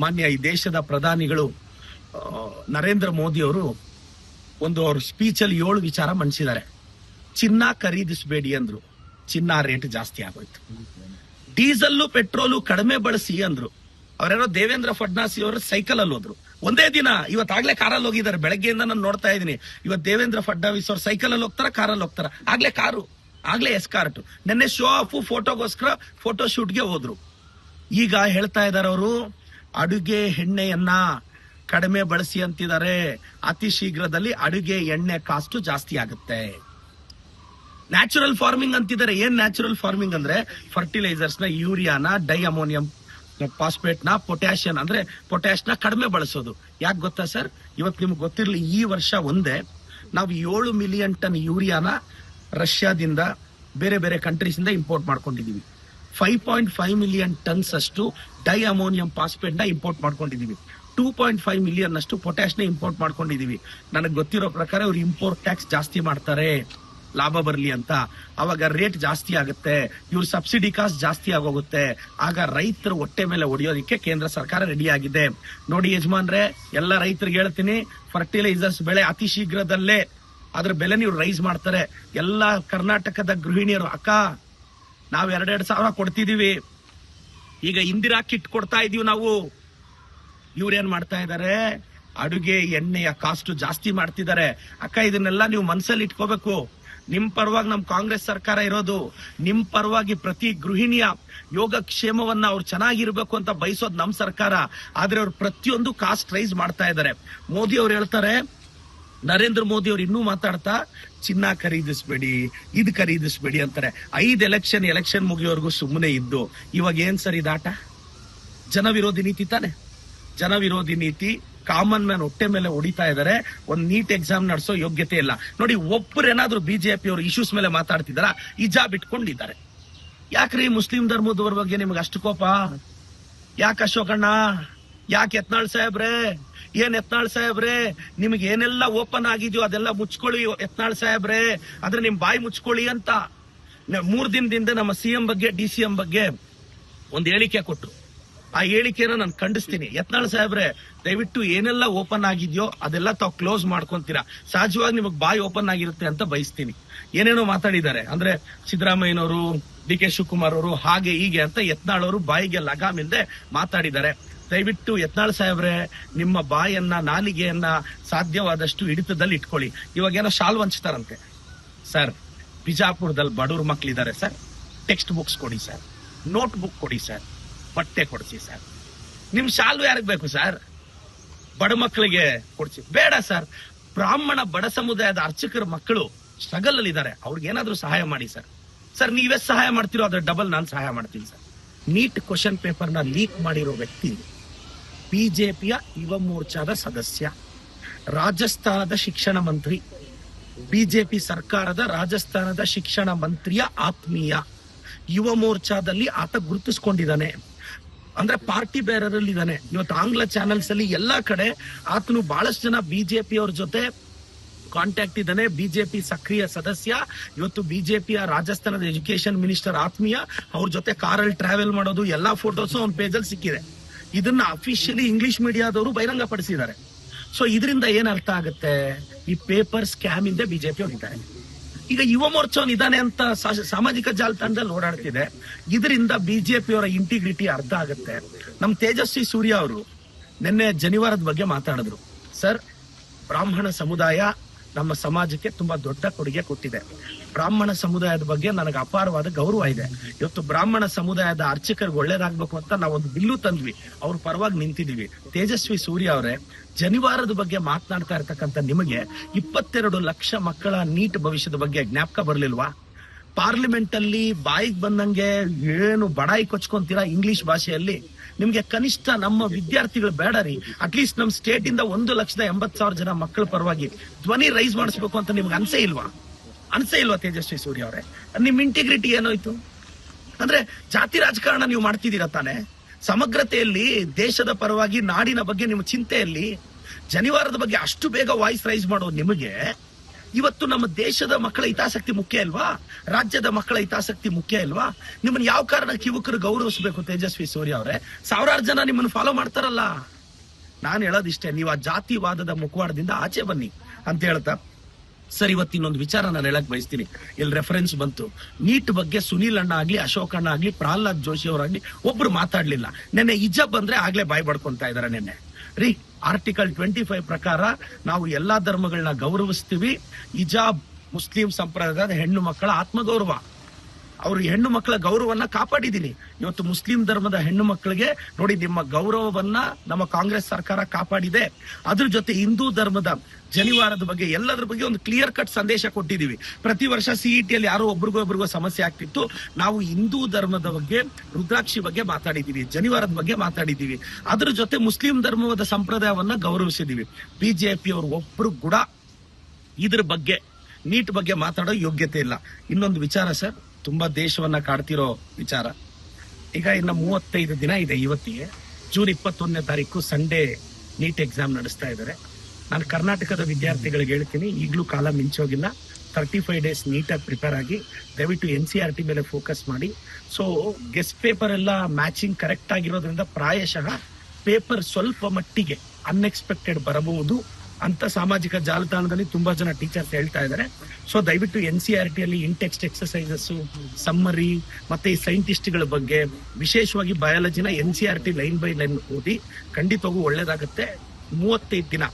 ಮಾನ್ಯ ಈ ದೇಶದ ಪ್ರಧಾನಿಗಳು ನರೇಂದ್ರ ಮೋದಿ ಅವರು ಅವ್ರ ಸ್ಪೀಚಲ್ಲಿ 7 ವಿಚಾರ ಮಂಡಿಸಿದ್ದಾರೆ. ಚಿನ್ನ ಖರೀದಿಸಬೇಡಿ ಅಂದ್ರು, ಚಿನ್ನ ರೇಟ್ ಜಾಸ್ತಿ ಆಗೋಯ್ತು. ಡೀಸೆಲ್ ಪೆಟ್ರೋಲು ಕಡಿಮೆ ಬಳಸಿ ಅಂದ್ರು. ಅವರೇನೋ ದೇವೇಂದ್ರ ಫಡ್ನಾಸಿ ಅವರು ಸೈಕಲ್ ಅಲ್ಲಿ ಹೋದ್ರು. ಒಂದೇ ದಿನ ಇವತ್ತಾಗ್ಲೇ ಕಾರಲ್ಲಿ ಹೋಗಿದ್ದಾರೆ. ಬೆಳಗ್ಗೆಯಿಂದ ನಾನು ನೋಡ್ತಾ ಇದ್ದೀನಿ. ಇವತ್ತು ದೇವೇಂದ್ರ ಫಡ್ನವೀಸ್ ಅವರು ಸೈಕಲ್ ಅಲ್ಲಿ ಹೋಗ್ತಾರ, ಕಾರಲ್ಲಿ ಹೋಗ್ತಾರ. ಆಗ್ಲೇ ಕಾರು, ಆಗ್ಲೇ ಎಸ್ಕಾರ್ಟ್. ನಿನ್ನೆ ಶೋ ಆಫ್ ಫೋಟೋಗೋಸ್ಕರ ಫೋಟೋ ಶೂಟ್ಗೆ ಹೋದ್ರು. ಈಗ ಹೇಳ್ತಾ ಇದಾರೆ ಅವರು ಅಡುಗೆ ಎಣ್ಣೆಯನ್ನ ಕಡಿಮೆ ಬಳಸಿ ಅಂತಿದ್ದಾರೆ. ಅತಿ ಶೀಘ್ರದಲ್ಲಿ ಅಡುಗೆ ಎಣ್ಣೆ ಕಾಸ್ಟ್ ಜಾಸ್ತಿ ಆಗುತ್ತೆ. ನ್ಯಾಚುರಲ್ ಫಾರ್ಮಿಂಗ್ ಅಂತಿದ್ದಾರೆ. ಏನ್ ನ್ಯಾಚುರಲ್ ಫಾರ್ಮಿಂಗ್ ಅಂದ್ರೆ ಫರ್ಟಿಲೈಸರ್ಸ್ ನ, ಯೂರಿಯಾನ, ಡೈ ಅಮೋನಿಯಂ ಫಾಸ್ಫೇಟ್ ನ, ಪೊಟ್ಯಾಷಿಯಂ ಅಂದ್ರೆ ಪೊಟ್ಯಾಶ್ ನ ಕಡಿಮೆ ಬಳಸೋದು. ಯಾಕೆ ಗೊತ್ತಾ ಸರ್? ಇವತ್ತು ನಿಮ್ಗೆ ಗೊತ್ತಿರಲಿ, ಈ ವರ್ಷ ಒಂದೇ ನಾವು 7 ಮಿಲಿಯನ್ ಟನ್ ಯೂರಿಯಾನ ರಷ್ಯಾದಿಂದ, ಬೇರೆ ಬೇರೆ ಕಂಟ್ರೀಸ್ ಇಂದ ಇಂಪೋರ್ಟ್ ಮಾಡ್ಕೊಂಡಿದೀವಿ. 5.5 ಮಿಲಿಯನ್ ಟನ್ಸ್ ಅಷ್ಟು ಡೈ ಅಮೋನಿಯಂ ಫಾಸ್ಫೇಟ್ ನ ಇಂಪೋರ್ಟ್ ಮಾಡ್ಕೊಂಡಿದೀವಿ. 2.5 ಮಿಲಿಯನ್ ಅಷ್ಟು ಪೊಟ್ಯಾಶ್ ನ ಇಂಪೋರ್ಟ್ ಮಾಡ್ಕೊಂಡಿದೀವಿ. ನನಗೆ ಗೊತ್ತಿರೋ ಪ್ರಕಾರ ಅವ್ರು ಇಂಪೋರ್ಟ್ ಟ್ಯಾಕ್ಸ್ ಜಾಸ್ತಿ ಮಾಡ್ತಾರೆ, ಲಾಭ ಬರ್ಲಿ ಅಂತ. ಅವಾಗ ರೇಟ್ ಜಾಸ್ತಿ ಆಗುತ್ತೆ, ಇವ್ರ ಸಬ್ಸಿಡಿ ಕಾಸ್ಟ್ ಜಾಸ್ತಿ ಆಗೋಗುತ್ತೆ. ಆಗ ರೈತರ ಹೊಟ್ಟೆ ಮೇಲೆ ಹೊಡೆಯೋದಕ್ಕೆ ಕೇಂದ್ರ ಸರ್ಕಾರ ರೆಡಿ ಆಗಿದೆ. ನೋಡಿ ಯಜಮಾನ್ರೆ, ಎಲ್ಲ ರೈತರಿಗೆ ಹೇಳ್ತೀನಿ, ಫರ್ಟಿಲೈಸರ್ಸ್ ಬೆಳೆ ಅತಿ ಶೀಘ್ರದಲ್ಲೇ ಅದ್ರ ಬೆಲೆ ನೀವು ರೈಸ್ ಮಾಡ್ತಾರೆ. ಎಲ್ಲ ಕರ್ನಾಟಕದ ಗೃಹಿಣಿಯರು, ಅಕ್ಕ ನಾವ್ 2,2 ಸಾವಿರ ಕೊಡ್ತಿದೀವಿ, ಈಗ ಇಂದಿರಾ ಕಿಟ್ ಕೊಡ್ತಾ ಇದೀವಿ ನಾವು. ಇವ್ರೇನ್ ಮಾಡ್ತಾ ಇದಾರೆ? ಅಡುಗೆ ಎಣ್ಣೆಯ ಕಾಸ್ಟ್ ಜಾಸ್ತಿ ಮಾಡ್ತಿದ್ದಾರೆ. ಅಕ್ಕ ಇದನ್ನೆಲ್ಲ ನೀವು ಮನಸ್ಸಲ್ಲಿ ಇಟ್ಕೋಬೇಕು. ನಿಮ್ ಪರವಾಗಿ ನಮ್ ಕಾಂಗ್ರೆಸ್ ಸರ್ಕಾರ ಇರೋದು. ನಿಮ್ ಪರವಾಗಿ ಪ್ರತಿ ಗೃಹಿಣಿಯ ಯೋಗಕ್ಷೇಮವನ್ನ ಅವ್ರು ಚೆನ್ನಾಗಿರ್ಬೇಕು ಅಂತ ಬಯಸೋದು ನಮ್ ಸರ್ಕಾರ. ಆದ್ರೆ ಅವ್ರು ಪ್ರತಿಯೊಂದು ಕಾಸ್ಟ್ ರೈಸ್ ಮಾಡ್ತಾ ಇದ್ದಾರೆ. ಮೋದಿ ಅವ್ರು ಹೇಳ್ತಾರೆ, ನರೇಂದ್ರ ಮೋದಿ ಅವ್ರು ಇನ್ನೂ ಮಾತಾಡ್ತಾ ಚಿನ್ನ ಖರೀದಿಸ್ಬೇಡಿ, ಇದು ಖರೀದಿಸ್ಬೇಡಿ ಅಂತಾರೆ. 5 ಎಲೆಕ್ಷನ್ ಮುಗಿಯೋರ್ಗು ಸುಮ್ಮನೆ ಇದ್ದು ಇವಾಗ ಏನ್ ಸರ್ ಇದಾಟ? ಜನ ವಿರೋಧಿ ನೀತಿ ತಾನೆ. ಜನ ವಿರೋಧಿ ನೀತಿ, ಕಾಮನ್ ಮ್ಯಾನ್ ಹೊಟ್ಟೆ ಮೇಲೆ ಹೊಡಿತಾ ಇದಾರೆ. ಒಂದ್ ನೀಟ್ ಎಕ್ಸಾಮ್ ನಡೆಸೋ ಯೋಗ್ಯತೆ ಇಲ್ಲ. ನೋಡಿ, ಒಬ್ಬರೇನಾದ್ರೂ ಬಿಜೆಪಿ ಅವರು ಇಶ್ಯೂಸ್ ಮೇಲೆ ಮಾತಾಡ್ತಿದಾರ? ಹಿಜಾಬ್ ಇಟ್ಕೊಂಡಿದ್ದಾರೆ. ಯಾಕ್ರಿ ಮುಸ್ಲಿಂ ಧರ್ಮದವ್ರ ಬಗ್ಗೆ ನಿಮ್ಗೆ ಅಷ್ಟು ಕೋಪ? ಯಾಕೆ ಅಶೋಕಣ್ಣ? ಯಾಕೆ ಯತ್ನಾಳ್ ಸಾಹೇಬ್ರೆ? ಯತ್ನಾಳ್ ಸಾಹೇಬ್ರೆ, ನಿಮ್ಗೆ ಏನೆಲ್ಲ ಓಪನ್ ಆಗಿದ್ಯೋ ಅದೆಲ್ಲ ಮುಚ್ಕೊಳ್ಳಿ ಯತ್ನಾಳ್ ಸಾಹೇಬ್ರೆ, ಆದ್ರೆ ನಿಮ್ ಬಾಯಿ ಮುಚ್ಕೊಳ್ಳಿ ಅಂತ 3 ದಿನದಿಂದ ನಮ್ಮ ಸಿಎಂ ಬಗ್ಗೆ, DCM ಬಗ್ಗೆ ಒಂದ್ ಹೇಳಿಕೆ ಕೊಟ್ರು. ಆ ಹೇಳಿಕೆನ ನಾನು ಖಂಡಿಸ್ತೀನಿ. ಯತ್ನಾಳ್ ಸಾಹೇಬ್ರೆ, ದಯವಿಟ್ಟು ಏನೆಲ್ಲ ಓಪನ್ ಆಗಿದ್ಯೋ ಅದೆಲ್ಲ ತಾವು ಕ್ಲೋಸ್ ಮಾಡ್ಕೊಂತೀರಾ. ಸಹಜವಾಗಿ ನಿಮಗ್ ಬಾಯಿ ಓಪನ್ ಆಗಿರುತ್ತೆ ಅಂತ ಬಯಸ್ತೀನಿ. ಏನೇನೋ ಮಾತಾಡಿದ್ದಾರೆ, ಅಂದ್ರೆ ಸಿದ್ದರಾಮಯ್ಯನವರು, DK ಶಿವಕುಮಾರ್ ಅವರು ಹಾಗೆ ಹೀಗೆ ಅಂತ ಯತ್ನಾಳ್ ಅವರು ಬಾಯಿಗೆ ಲಗಾಮಿಂದೆ ಮಾತಾಡಿದ್ದಾರೆ. ದಯವಿಟ್ಟು ಯತ್ನಾಳ್ ಸಾಹೇಬ್ರೆ, ನಿಮ್ಮ ಬಾಯನ್ನ, ನಾಲಿಗೆಯನ್ನ ಸಾಧ್ಯವಾದಷ್ಟು ಹಿಡಿತದಲ್ಲಿ ಇಟ್ಕೊಳ್ಳಿ. ಇವಾಗೇನೋ ಶಾಲ್ ಹಂಚ್ತಾರಂತೆ ಸರ್. ಬಿಜಾಪುರದಲ್ಲಿ ಬಡವ್ರ ಮಕ್ಳಿದ್ದಾರೆ ಸರ್, ಟೆಕ್ಸ್ಟ್ ಬುಕ್ಸ್ ಕೊಡಿ ಸರ್, ನೋಟ್ ಬುಕ್ ಕೊಡಿ ಸರ್, ಬಟ್ಟೆ ಕೊಡಿಸಿ ಸರ್. ನಿಮ್ ಶಾಲು ಯಾರಿಗ್ ಬೇಕು ಸರ್? ಬಡ ಮಕ್ಕಳಿಗೆ ಕೊಡಿಸಿ. ಬೇಡ ಸರ್, ಬ್ರಾಹ್ಮಣ ಬಡ ಸಮುದಾಯದ ಅರ್ಚಕರ ಮಕ್ಕಳು ಸ್ಟ್ರಗಲ್ ಅಲ್ಲಿ ಇದ್ದಾರೆ, ಅವ್ರಿಗೆ ಏನಾದ್ರೂ ಸಹಾಯ ಮಾಡಿ ಸರ್. ಸರ್, ನೀವೆಷ್ಟು ಸಹಾಯ ಮಾಡ್ತೀರೋ ಅದ್ರ ಡಬಲ್ ನಾನು ಸಹಾಯ ಮಾಡ್ತೀನಿ ಸರ್. ನೀಟ್ ಕ್ವಶನ್ ಪೇಪರ್ ನ ಲೀಕ್ ಮಾಡಿರೋ ವ್ಯಕ್ತಿ ಬಿಜೆಪಿಯ ಯುವ ಮೋರ್ಚಾದ ಸದಸ್ಯ, ರಾಜಸ್ಥಾನದ ಶಿಕ್ಷಣ ಮಂತ್ರಿ, ಬಿಜೆಪಿ ಸರ್ಕಾರದ ರಾಜಸ್ಥಾನದ ಶಿಕ್ಷಣ ಮಂತ್ರಿಯ ಆತ್ಮೀಯ. ಯುವ ಮೋರ್ಚಾದಲ್ಲಿ ಆತ ಗುರುತಿಸ್ಕೊಂಡಿದ್ದಾನೆ, ಅಂದ್ರೆ ಪಾರ್ಟಿ ಬೇರರಲ್ಲಿ ಇದ್ದಾನೆ. ಇವತ್ತು ಆಂಗ್ಲ ಚಾನೆಲ್ಸ್ ಅಲ್ಲಿ ಎಲ್ಲಾ ಕಡೆ ಆತನು ಬಹಳಷ್ಟು ಜನ ಬಿಜೆಪಿ ಅವ್ರ ಜೊತೆ ಕಾಂಟ್ಯಾಕ್ಟ್ ಇದ್ದಾನೆ. ಬಿಜೆಪಿ ಸಕ್ರಿಯ ಸದಸ್ಯ. ಇವತ್ತು ಬಿಜೆಪಿಯ ರಾಜಸ್ಥಾನದ ಎಜುಕೇಶನ್ ಮಿನಿಸ್ಟರ್ ಆತ್ಮೀಯ. ಅವ್ರ ಜೊತೆ ಕಾರಲ್ಲಿ ಟ್ರಾವೆಲ್ ಮಾಡೋದು ಎಲ್ಲಾ ಫೋಟೋಸ್ ಅವ್ನ ಪೇಜಲ್ಲಿ ಸಿಕ್ಕಿದೆ. ಇದನ್ನ ಅಫಿಷಿಯಲಿ ಇಂಗ್ಲಿಷ್ ಮೀಡಿಯಾದವರು ಬಹಿರಂಗ ಪಡಿಸಿದ್ದಾರೆ. ಸೊ ಇದರಿಂದ ಏನ್ ಅರ್ಥ ಆಗುತ್ತೆ? ಈ ಪೇಪರ್ ಸ್ಕ್ಯಾಮ್ ಇಂದ ಬಿಜೆಪಿ ಹೊಡಿತಾರೆ. ಈಗ ಯುವ ಮೋರ್ಚಾವನ್ ಇದಾನೆ ಅಂತ ಸಾಮಾಜಿಕ ಜಾಲತಾಣದಲ್ಲಿ ಓಡಾಡ್ತಿದೆ. ಇದರಿಂದ ಬಿಜೆಪಿಯವರ ಇಂಟಿಗ್ರಿಟಿ ಅರ್ಥ ಆಗುತ್ತೆ. ನಮ್ ತೇಜಸ್ವಿ ಸೂರ್ಯ ಅವರು ನಿನ್ನೆ ಜನಿವಾರದ ಬಗ್ಗೆ ಮಾತಾಡಿದ್ರು. ಸರ್, ಬ್ರಾಹ್ಮಣ ಸಮುದಾಯ ನಮ್ಮ ಸಮಾಜಕ್ಕೆ ತುಂಬಾ ದೊಡ್ಡ ಕೊಡುಗೆ ಕೊಟ್ಟಿದೆ. ಬ್ರಾಹ್ಮಣ ಸಮುದಾಯದ ಬಗ್ಗೆ ನನಗೆ ಅಪಾರವಾದ ಗೌರವ ಇದೆ. ಇವತ್ತು ಬ್ರಾಹ್ಮಣ ಸಮುದಾಯದ ಅರ್ಚಕರಿಗೆ ಒಳ್ಳೇದಾಗ್ಬೇಕು ಅಂತ ನಾವೊಂದು ಬಿಲ್ಲು ತಂದ್ವಿ, ಅವ್ರ ಪರವಾಗಿ ನಿಂತಿದೀವಿ. ತೇಜಸ್ವಿ ಸೂರ್ಯ ಅವರೇ, ಜನಿವಾರದ ಬಗ್ಗೆ ಮಾತನಾಡ್ತಾ ಇರ್ತಕ್ಕಂಥ ನಿಮಗೆ 22 ಲಕ್ಷ ಮಕ್ಕಳ ನೀಟ್ ಭವಿಷ್ಯದ ಬಗ್ಗೆ ಜ್ಞಾಪಕ ಬರ್ಲಿಲ್ವಾ? ಪಾರ್ಲಿಮೆಂಟ್ ಅಲ್ಲಿ ಬಾಯಿಗೆ ಬಂದಂಗೆ ಏನು ಬಡಾಯಿ ಕೊಚ್ಕೊಂತೀರಾ ಇಂಗ್ಲಿಷ್ ಭಾಷೆಯಲ್ಲಿ. ನಿಮ್ಗೆ ಕನಿಷ್ಠ ನಮ್ಮ ವಿದ್ಯಾರ್ಥಿಗಳು ಬೇಡ ರೀ, ಅಟ್ಲೀಸ್ಟ್ ನಮ್ ಸ್ಟೇಟ್ ಇಂದ 1,80,000 ಜನ ಮಕ್ಕಳ ಪರವಾಗಿ ಧ್ವನಿ ರೈಸ್ ಮಾಡಿಸ್ಬೇಕು ಅಂತ ನಿಮ್ಗೆ ಅನ್ಸೇ ಇಲ್ವಾ? ತೇಜಸ್ವಿ ಸೂರ್ಯ ಅವರೇ? ನಿಮ್ ಇಂಟಿಗ್ರಿಟಿ ಏನೋಯ್ತು? ಅಂದ್ರೆ ಜಾತಿ ರಾಜಕಾರಣ ನೀವು ಮಾಡ್ತಿದ್ದೀರಾ ತಾನೆ? ಸಮಗ್ರತೆಯಲ್ಲಿ, ದೇಶದ ಪರವಾಗಿ, ನಾಡಿನ ಬಗ್ಗೆ ನಿಮ್ಮ ಚಿಂತೆಯಲ್ಲಿ ಜನಿವಾರದ ಬಗ್ಗೆ ಅಷ್ಟು ಬೇಗ ವಾಯ್ಸ್ ರೈಸ್ ಮಾಡೋದು ನಿಮಗೆ ಇವತ್ತು ನಮ್ಮ ದೇಶದ ಮಕ್ಕಳ ಹಿತಾಸಕ್ತಿ ಮುಖ್ಯ ಅಲ್ವಾ? ರಾಜ್ಯದ ಮಕ್ಕಳ ಹಿತಾಸಕ್ತಿ ಮುಖ್ಯ ಅಲ್ವಾ? ನಿಮ್ಮನ್ನ ಯಾವ ಕಾರಣಕ್ಕೆ ಯುವಕರು ಗೌರವಿಸಬೇಕು? ತೇಜಸ್ವಿ ಸೂರ್ಯ ಅವರೇ, ಸಾವಿರಾರು ಜನ ನಿಮ್ಮನ್ನು ಫಾಲೋ ಮಾಡ್ತಾರಲ್ಲ. ನಾನು ಹೇಳೋದಿಷ್ಟೇ, ನೀವು ಆ ಜಾತಿವಾದದ ಮುಖವಾಡದಿಂದ ಆಚೆ ಬನ್ನಿ ಅಂತ ಹೇಳ್ತಾ ಸರ್, ಇವತ್ತಿನೊಂದು ವಿಚಾರ ನಾನು ಹೇಳಕ್ ಬಯಸ್ತೀನಿ. ಇಲ್ಲಿ ರೆಫರೆನ್ಸ್ ಬಂತು, ನೀಟ್ ಬಗ್ಗೆ ಸುನೀಲ್ ಅಣ್ಣ ಆಗ್ಲಿ, ಅಶೋಕ್ ಅಣ್ಣ ಆಗ್ಲಿ, ಪ್ರಹ್ಲಾದ್ ಜೋಶಿ ಅವರಾಗ್ಲಿ ಒಬ್ರು ಮಾತಾಡ್ಲಿಲ್ಲ. ನೆನ್ನೆ ಹಿಜಾಬ್ ಬಂದ್ರೆ ಆಗ್ಲೇ ಬಾಯ್ ಬಡ್ಕೊಂತಾ ಇದಾರೆ. ನೆನ್ನೆ ರೀ, ಆರ್ಟಿಕಲ್ 25 ಪ್ರಕಾರ ನಾವು ಎಲ್ಲಾ ಧರ್ಮಗಳನ್ನ ಗೌರವಿಸ್ತೀವಿ. ಹಿಜಾಬ್ ಮುಸ್ಲಿಂ ಸಂಪ್ರದಾಯದ ಹೆಣ್ಣು ಮಕ್ಕಳ ಆತ್ಮಗೌರವ. ಅವ್ರು ಹೆಣ್ಣು ಮಕ್ಕಳ ಗೌರವವನ್ನ ಕಾಪಾಡಿದೀನಿ. ಇವತ್ತು ಮುಸ್ಲಿಂ ಧರ್ಮದ ಹೆಣ್ಣು ಮಕ್ಕಳಿಗೆ ನೋಡಿ, ನಿಮ್ಮ ಗೌರವವನ್ನ ನಮ್ಮ ಕಾಂಗ್ರೆಸ್ ಸರ್ಕಾರ ಕಾಪಾಡಿದೆ. ಅದ್ರ ಜೊತೆ ಹಿಂದೂ ಧರ್ಮದ ಜನಿವಾರದ ಬಗ್ಗೆ ಎಲ್ಲದ್ರ ಬಗ್ಗೆ ಒಂದು ಕ್ಲಿಯರ್ ಕಟ್ ಸಂದೇಶ ಕೊಟ್ಟಿದೀವಿ. ಪ್ರತಿ ವರ್ಷ ಸಿಇಟಿಯಲ್ಲಿ ಯಾರೋ ಒಬ್ರಿಗೊಬ್ರಿಗೋ ಸಮಸ್ಯೆ ಆಗ್ತಿತ್ತು. ನಾವು ಹಿಂದೂ ಧರ್ಮದ ಬಗ್ಗೆ, ರುದ್ರಾಕ್ಷಿ ಬಗ್ಗೆ ಮಾತಾಡಿದೀವಿ, ಜನಿವಾರದ ಬಗ್ಗೆ ಮಾತಾಡಿದೀವಿ. ಅದ್ರ ಜೊತೆ ಮುಸ್ಲಿಂ ಧರ್ಮದ ಸಂಪ್ರದಾಯವನ್ನ ಗೌರವಿಸಿದೀವಿ. ಬಿಜೆಪಿ ಅವರು ಒಬ್ರು ಕೂಡ ಇದ್ರ ಬಗ್ಗೆ, ನೀಟ್ ಬಗ್ಗೆ ಮಾತಾಡೋ ಯೋಗ್ಯತೆ ಇಲ್ಲ. ಇನ್ನೊಂದು ವಿಚಾರ ಸರ್, ತುಂಬಾ ದೇಶವನ್ನ ಕಾಡ್ತಿರೋ ವಿಚಾರ. ಈಗ ಇನ್ನ 35 ದಿನ ಇದೆ ಇವತ್ತಿಗೆ. ಜೂನ್ 21ನೇ ತಾರೀಕು ಸಂಡೇ ನೀಟ್ ಎಕ್ಸಾಮ್ ನಡೆಸ್ತಾ ಇದ್ದಾರೆ. ನಾನು ಕರ್ನಾಟಕದ ವಿದ್ಯಾರ್ಥಿಗಳಿಗೆ ಹೇಳ್ತೀನಿ, ಈಗಲೂ ಕಾಲ ಮಿಂಚೋಗಿಲ್ಲ. 35 ಡೇಸ್ ನೀಟಾಗಿ ಪ್ರಿಪೇರ್ ಆಗಿ, ದಯವಿಟ್ಟು NCERT ಮೇಲೆ ಫೋಕಸ್ ಮಾಡಿ. ಸೊ ಗೆಸ್ಟ್ ಪೇಪರ್ ಎಲ್ಲ ಮ್ಯಾಚಿಂಗ್ ಕರೆಕ್ಟ್ ಆಗಿರೋದ್ರಿಂದ ಪ್ರಾಯಶಃ ಪೇಪರ್ ಸ್ವಲ್ಪ ಮಟ್ಟಿಗೆ ಅನ್ಎಕ್ಸ್ಪೆಕ್ಟೆಡ್ ಬರಬಹುದು ಅಂತ ಸಾಮಾಜಿಕ ಜಾಲತಾಣದಲ್ಲಿ ತುಂಬಾ ಜನ ಟೀಚರ್ಸ್ ಹೇಳ್ತಾ ಇದ್ದಾರೆ. ಸೊ ದಯವಿಟ್ಟು NCERT ಅಲ್ಲಿ ಇನ್ಟೆಕ್ಸ್ಟ್ ಎಕ್ಸರ್ಸೈಸಸ್, ಸಮ್ಮರಿ ಮತ್ತೆ ಈ ಸೈಂಟಿಸ್ಟ್ಗಳ ಬಗ್ಗೆ, ವಿಶೇಷವಾಗಿ ಬಯಾಲಜಿನ NCERT ಲೈನ್ ಬೈ ಲೈನ್ ಓದಿ. ಖಂಡಿತವಾಗೂ ಒಳ್ಳೇದಾಗುತ್ತೆ. 35 ದಿನ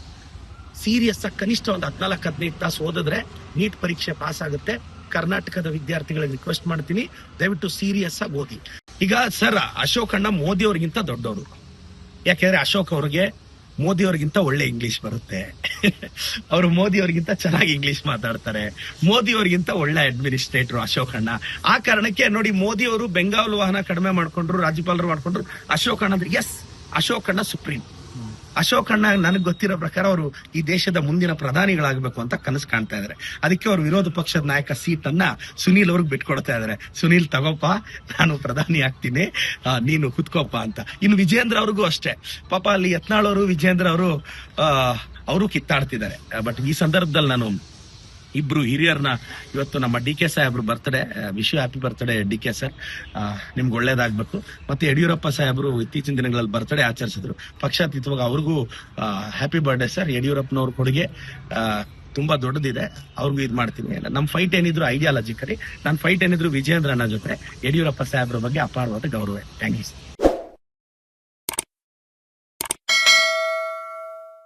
ಸೀರಿಯಸ್ ಆಗಿ ಕನಿಷ್ಠ ಒಂದು 14-15 ತಾಸು ಓದಿದ್ರೆ ನೀಟ್ ಪರೀಕ್ಷೆ ಪಾಸ್ ಆಗುತ್ತೆ. ಕರ್ನಾಟಕದ ವಿದ್ಯಾರ್ಥಿಗಳಿಗೆ ರಿಕ್ವೆಸ್ಟ್ ಮಾಡ್ತೀನಿ, ದಯವಿಟ್ಟು ಸೀರಿಯಸ್ ಆಗಿ ಓದಿ. ಈಗ ಸರ್, ಅಶೋಕ್ ಅಣ್ಣ ಮೋದಿ ಅವ್ರಿಗಿಂತ ದೊಡ್ಡವರು. ಯಾಕೆಂದ್ರೆ ಅಶೋಕ್ ಅವ್ರಿಗೆ ಮೋದಿ ಅವ್ರಿಗಿಂತ ಒಳ್ಳೆ ಇಂಗ್ಲಿಷ್ ಬರುತ್ತೆ. ಅವರು ಮೋದಿ ಅವ್ರಿಗಿಂತ ಚೆನ್ನಾಗಿ ಇಂಗ್ಲಿಷ್ ಮಾತಾಡ್ತಾರೆ. ಮೋದಿ ಅವ್ರಿಗಿಂತ ಒಳ್ಳೆ ಅಡ್ಮಿನಿಸ್ಟ್ರೇಟರ್ ಅಶೋಕ್ ಅಣ್ಣ. ಆ ಕಾರಣಕ್ಕೆ ನೋಡಿ, ಮೋದಿ ಅವರು ಬೆಂಗಾವಲು ವಾಹನ ಕಡಿಮೆ ಮಾಡ್ಕೊಂಡ್ರು, ರಾಜ್ಯಪಾಲರು ಮಾಡ್ಕೊಂಡ್ರು. ಅಶೋಕ್ ಅಣ್ಣ ಅಂದ್ರೆ ಎಸ್, ಅಶೋಕ್ ಅಣ್ಣ ಸುಪ್ರೀಂ. ಅಶೋಕ್ ಅಣ್ಣ ನನಗೆ ಗೊತ್ತಿರೋ ಪ್ರಕಾರ ಅವರು ಈ ದೇಶದ ಮುಂದಿನ ಪ್ರಧಾನಿಗಳಾಗಬೇಕು ಅಂತ ಕನಸು ಕಾಣ್ತಾ ಇದಾರೆ. ಅದಕ್ಕೆ ಅವರು ವಿರೋಧ ಪಕ್ಷದ ನಾಯಕ ಸೀಟ್ ಅನ್ನ ಸುನೀಲ್ ಅವ್ರಿಗೆ ಬಿಟ್ಕೊಡ್ತಾ ಇದಾರೆ. ಸುನೀಲ್ ತಗೋಪ್ಪ, ನಾನು ಪ್ರಧಾನಿ ಆಗ್ತೀನಿ, ನೀನು ಕುತ್ಕೋಪ್ಪ ಅಂತ. ಇನ್ನು ವಿಜೇಂದ್ರ ಅವ್ರಿಗೂ ಅಷ್ಟೇ. ಪಾಪ ಅಲ್ಲಿ ಯತ್ನಾಳ್ ಅವರು, ವಿಜೇಂದ್ರ ಅವರು ಕಿತ್ತಾಡ್ತಿದ್ದಾರೆ. ಬಟ್ ಈ ಸಂದರ್ಭದಲ್ಲಿ ನಾನು ಇಬ್ರು ಹಿರಿಯರ್ನ, ಇವತ್ತು ನಮ್ಮ DK ಸಾಹೇಬ್ರು birthday, wish happy birthday DK sir, ನಿಮ್ಗೆ ಒಳ್ಳೇದಾಗ್ಬೇಕು. ಮತ್ತೆ ಯಡಿಯೂರಪ್ಪ ಸಾಹೇಬ್ರು ಇತ್ತೀಚಿನ ದಿನಗಳಲ್ಲಿ ಬರ್ತ್ಡೇ ಆಚರಿಸಿದ್ರು. ಪಕ್ಷಾತೀತವಾಗಿ ಅವ್ರಿಗೂ ಹ್ಯಾಪಿ ಬರ್ಡೇ ಸರ್. ಯಡಿಯೂರಪ್ಪನವ್ರ ಕೊಡುಗೆ ತುಂಬಾ ದೊಡ್ಡದಿದೆ, ಅವ್ರಿಗೂ ಇದು ಮಾಡ್ತೀನಿ. ನಮ್ಮ ಫೈಟ್ ಏನಿದ್ರು ಐಡಿಯಾಲಜಿಕಲಿ, ನನ್ನ ಫೈಟ್ ಏನಿದ್ರು ವಿಜೇಂದ್ರ ಅಣ್ಣ ಜೊತೆ, ಯಡಿಯೂರಪ್ಪ ಸಾಹೇಬ್ರ ಬಗ್ಗೆ ಅಪಾರವಾದ ಗೌರವ. Thank you sir.